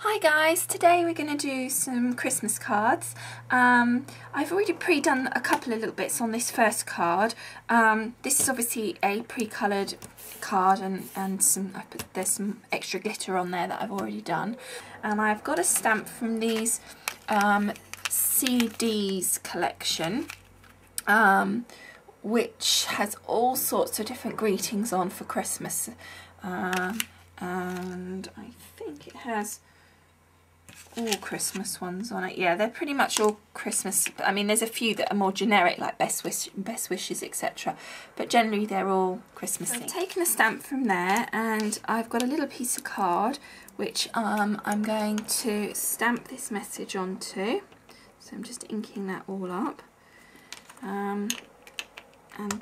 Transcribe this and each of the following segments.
Hi guys, today we're going to do some Christmas cards. I've already pre-done a couple of little bits on this first card. This is obviously a pre-coloured card and there's some extra glitter on there that I've already done. And I've got a stamp from these CDs collection, which has all sorts of different greetings on for Christmas. And I think it has all Christmas ones on it. Yeah, they're pretty much all Christmas. I mean, there's a few that are more generic, like best wishes, etc. But generally, they're all Christmas themed. I've taken a stamp from there, and I've got a little piece of card which I'm going to stamp this message onto. So I'm just inking that all up, and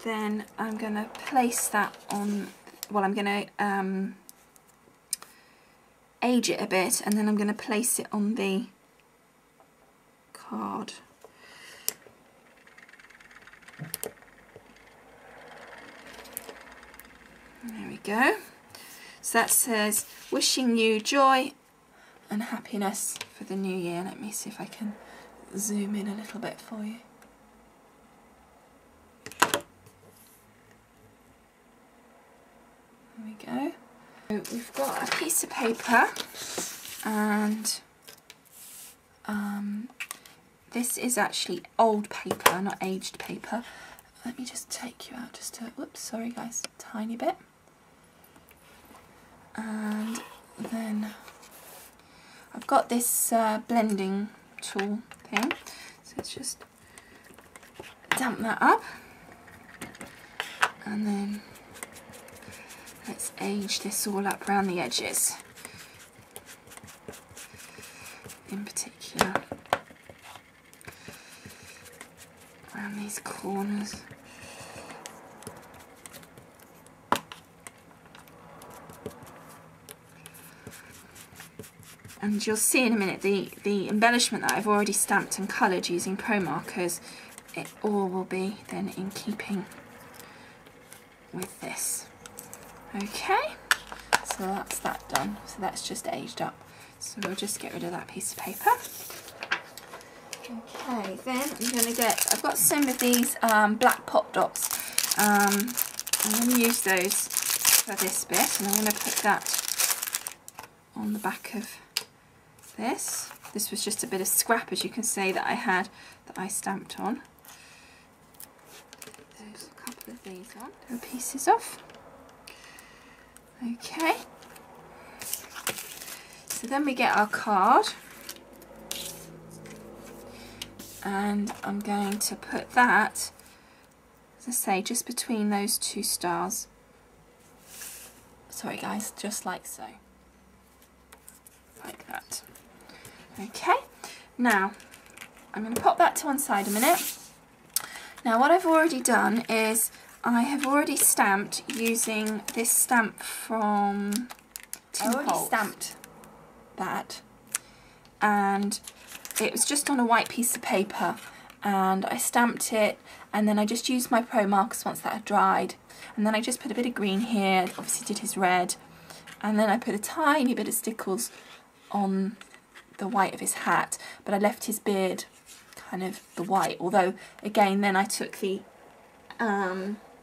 then I'm going to place that on. Well, I'm going to age it a bit, and then I'm going to place it on the card. There we go. So that says, wishing you joy and happiness for the new year. Let me see if I can zoom in a little bit for you. There we go. We've got a piece of paper, and this is actually old paper, not aged paper. Let me just take you out just to, whoops, sorry guys, tiny bit. And then I've got this blending tool thing, so let's just damp that up, and then let's age this all up around the edges, in particular around these corners. And you'll see in a minute the embellishment that I've already stamped and coloured using pro markers, it all will be then in keeping with this. Okay, so that's that done. So that's just aged up. So we'll just get rid of that piece of paper. Okay, then I'm going to I've got some of these black pop dots. I'm going to use those for this bit, and I'm going to put that on the back of this. This was just a bit of scrap, as you can see, that I had that I stamped on. There's a couple of these on. There are pieces off. Okay, so then we get our card, and I'm going to put that, as I say, just between those two stars. Sorry guys, just like so. Like that. Okay, now I'm going to pop that to one side a minute. Now what I've already done is I have already stamped using this stamp from Holtz. I already stamped that, and it was just on a white piece of paper, and I stamped it, and then I just used my pro markers once that had dried, and then I just put a bit of green here, obviously did his red, and then I put a tiny bit of stickles on the white of his hat, but I left his beard kind of the white, although again then I took the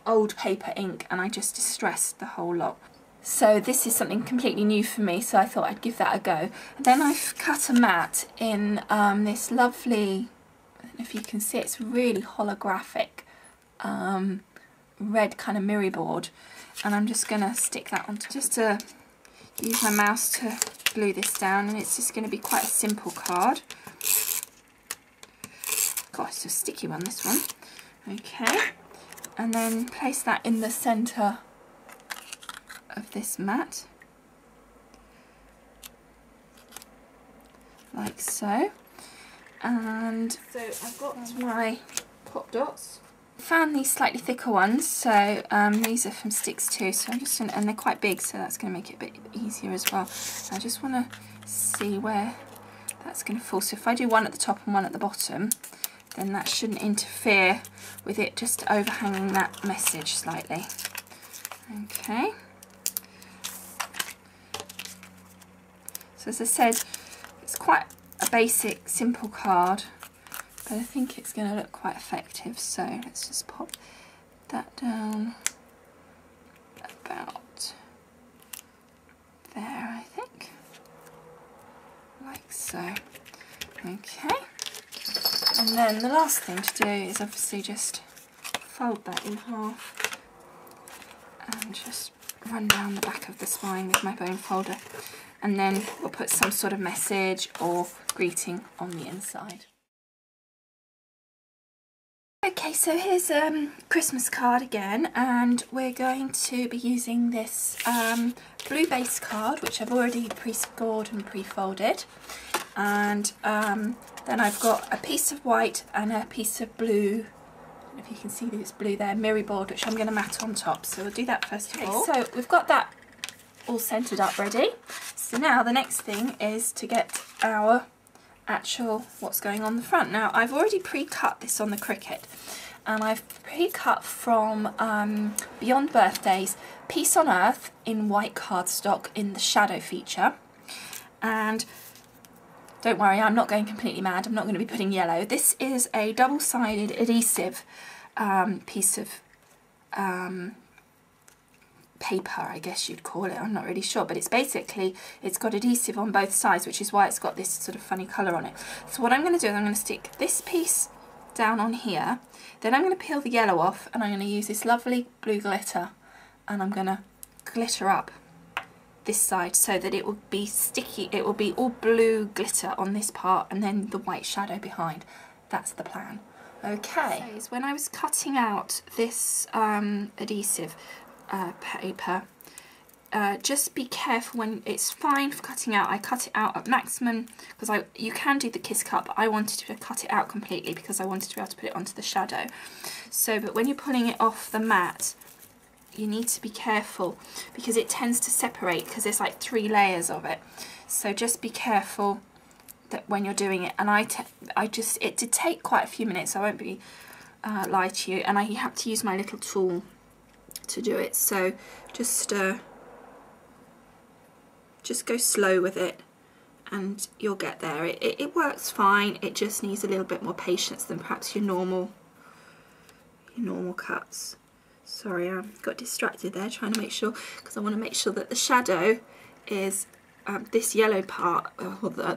old paper ink and I just distressed the whole lot. So this is something completely new for me, so I thought I'd give that a go. And then I've cut a mat in this lovely, I don't know if you can see, it's really holographic red kind of mirror board, and I'm just going to stick that on, just to use my mouse to glue this down, and it's just going to be quite a simple card. God, it's a sticky one, this one. Okay. And then place that in the centre of this mat, like so. And so I've got my pop dots. I found these slightly thicker ones, so these are from Sticks too. So I'm just gonna, and they're quite big, so that's going to make it a bit easier as well. I just want to see where that's going to fall. So if I do one at the top and one at the bottom, then that shouldn't interfere with it just overhanging that message slightly. Okay. So as I said, It's quite a basic, simple card, but I think it's going to look quite effective. So let's just pop that down about there, I think, like so. Okay, and then the last thing to do is obviously just fold that in half and just run down the back of the spine with my bone folder, and then we'll put some sort of message or greeting on the inside. Okay, so here's a Christmas card again, and we're going to be using this blue base card, which I've already pre-scored and pre-folded, and then I've got a piece of white and a piece of blue. I don't know if you can see that it's blue there, mirror board, which I'm going to mat on top, so we'll do that first of all. So we've got that all centered up ready, so now the next thing is to get our actual what's going on the front. Now I've already pre-cut this on the Cricut, and I've pre-cut from Beyond Birthdays Peace on Earth in white cardstock in the shadow feature, and don't worry, I'm not going completely mad, I'm not going to be putting yellow. This is a double-sided adhesive piece of paper, I guess you'd call it, I'm not really sure, but it's basically, it's got adhesive on both sides, which is why it's got this sort of funny colour on it. So what I'm going to do is I'm going to stick this piece down on here, then I'm going to peel the yellow off, and I'm going to use this lovely blue glitter, and I'm going to glitter up this side so that it will be sticky, it will be all blue glitter on this part and then the white shadow behind. That's the plan. Okay, so when I was cutting out this adhesive paper, just be careful when it's fine for cutting out. I cut it out at maximum because you can do the kiss cut, but I wanted to cut it out completely because I wanted to be able to put it onto the shadow. So, but when you're pulling it off the mat, you need to be careful because it tends to separate because there's like 3 layers of it. So just be careful that when you're doing it. And it did take quite a few minutes, I won't be lie to you, and I had to use my little tool to do it. So just go slow with it and you'll get there. It works fine, it just needs a little bit more patience than perhaps your normal cuts. Sorry, I got distracted there trying to make sure, because I want to make sure that the shadow is this yellow part,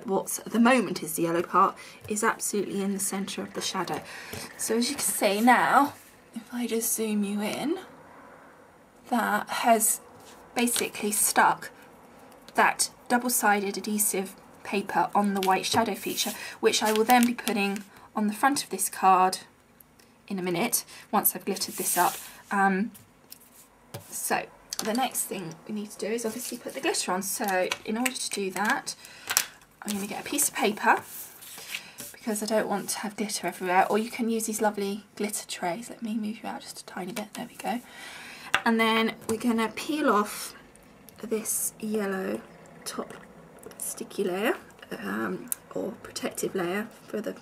what's at the moment is the yellow part, is absolutely in the centre of the shadow. So as you can see now, if I just zoom you in, that has basically stuck that double-sided adhesive paper on the white shadow feature, which I will then be putting on the front of this card in a minute once I've glittered this up. So the next thing we need to do is obviously put the glitter on. So in order to do that, I'm going to get a piece of paper because I don't want to have glitter everywhere, or you can use these lovely glitter trays. Let me move you out just a tiny bit, there we go. And then we're going to peel off this yellow top sticky layer or protective layer for the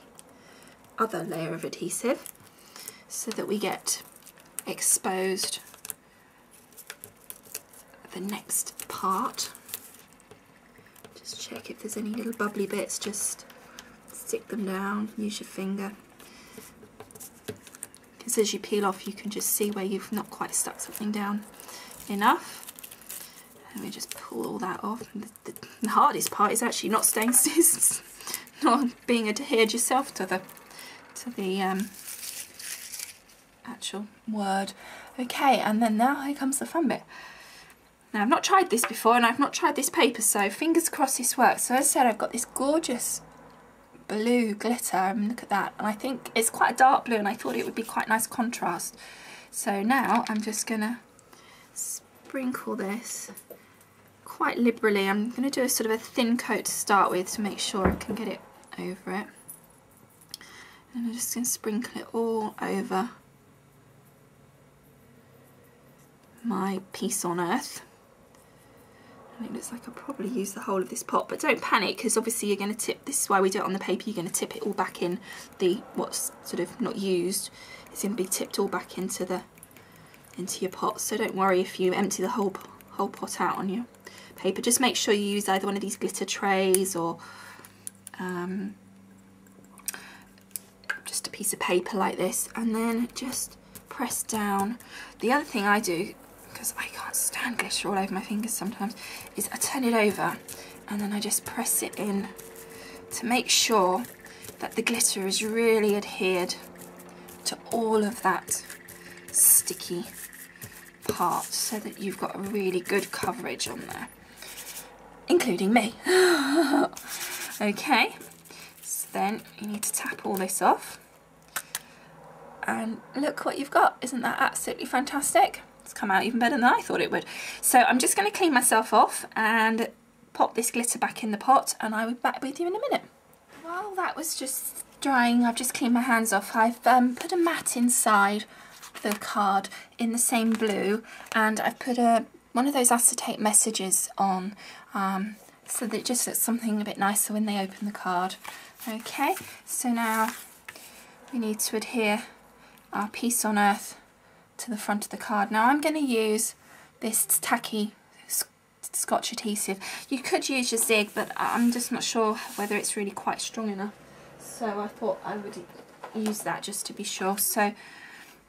other layer of adhesive, so that we get exposed the next part. Just check if there's any little bubbly bits, just stick them down, use your finger, because as you peel off you can just see where you've not quite stuck something down enough. Let me just pull all that off. The hardest part is actually not staying still, not being adhered yourself to the actual word. Okay, and then now here comes the fun bit. Now I've not tried this before, and I've not tried this paper, so fingers crossed this works. So as I said, I've got this gorgeous blue glitter, and look at that, and I think it's quite a dark blue, and I thought it would be quite nice contrast. So now I'm just gonna sprinkle this quite liberally. I'm going to do a sort of a thin coat to start with to make sure I can get it over it, and I'm just going to sprinkle it all over my piece on earth. And it looks like I'll probably use the whole of this pot, but don't panic, because obviously you're going to tip, this is why we do it on the paper, you're going to tip it all back in, what's sort of not used, it's going to be tipped all back into your pot. So don't worry if you empty the whole pot out on your paper. Just make sure you use either one of these glitter trays or just a piece of paper like this, and then just press down. The other thing I do, because I can't stand glitter all over my fingers sometimes, is I turn it over and then I just press it in to make sure that the glitter is really adhered to all of that sticky part, so that you've got a really good coverage on there, including me. Okay, so then you need to tap all this off, and look what you've got. Isn't that absolutely fantastic? It's come out even better than I thought it would. So I'm just going to clean myself off and pop this glitter back in the pot, and I will be back with you in a minute. While that was just drying, I've just cleaned my hands off. I've put a mat inside the card in the same blue, and I've put one of those acetate messages on, so that it just looks something a bit nicer when they open the card. Okay, so now we need to adhere our Peace on Earth to the front of the card. Now I'm going to use this tacky Scotch adhesive. You could use your zig, but I'm just not sure whether it's really quite strong enough, so I thought I would use that just to be sure. So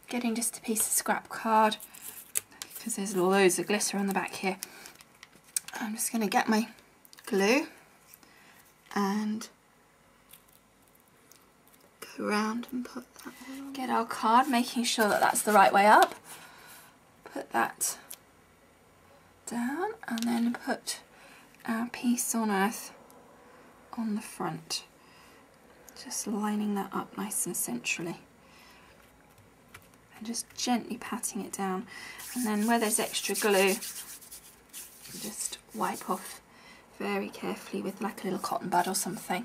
getting just a piece of scrap card, because there's loads of glitter on the back here. I'm just going to get my glue and go around and put that on. Get our card, making sure that that's the right way up. Put that down, and then put our Peace on Earth on the front. Just lining that up nice and centrally. And just gently patting it down. And then where there's extra glue, just wipe off very carefully with like a little cotton bud or something.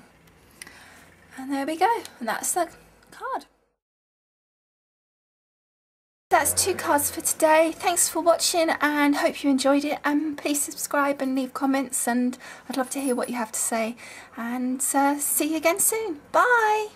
And there we go, and that's the card. That's 2 cards for today. Thanks for watching, and hope you enjoyed it, and please subscribe and leave comments, and I'd love to hear what you have to say, and see you again soon. Bye.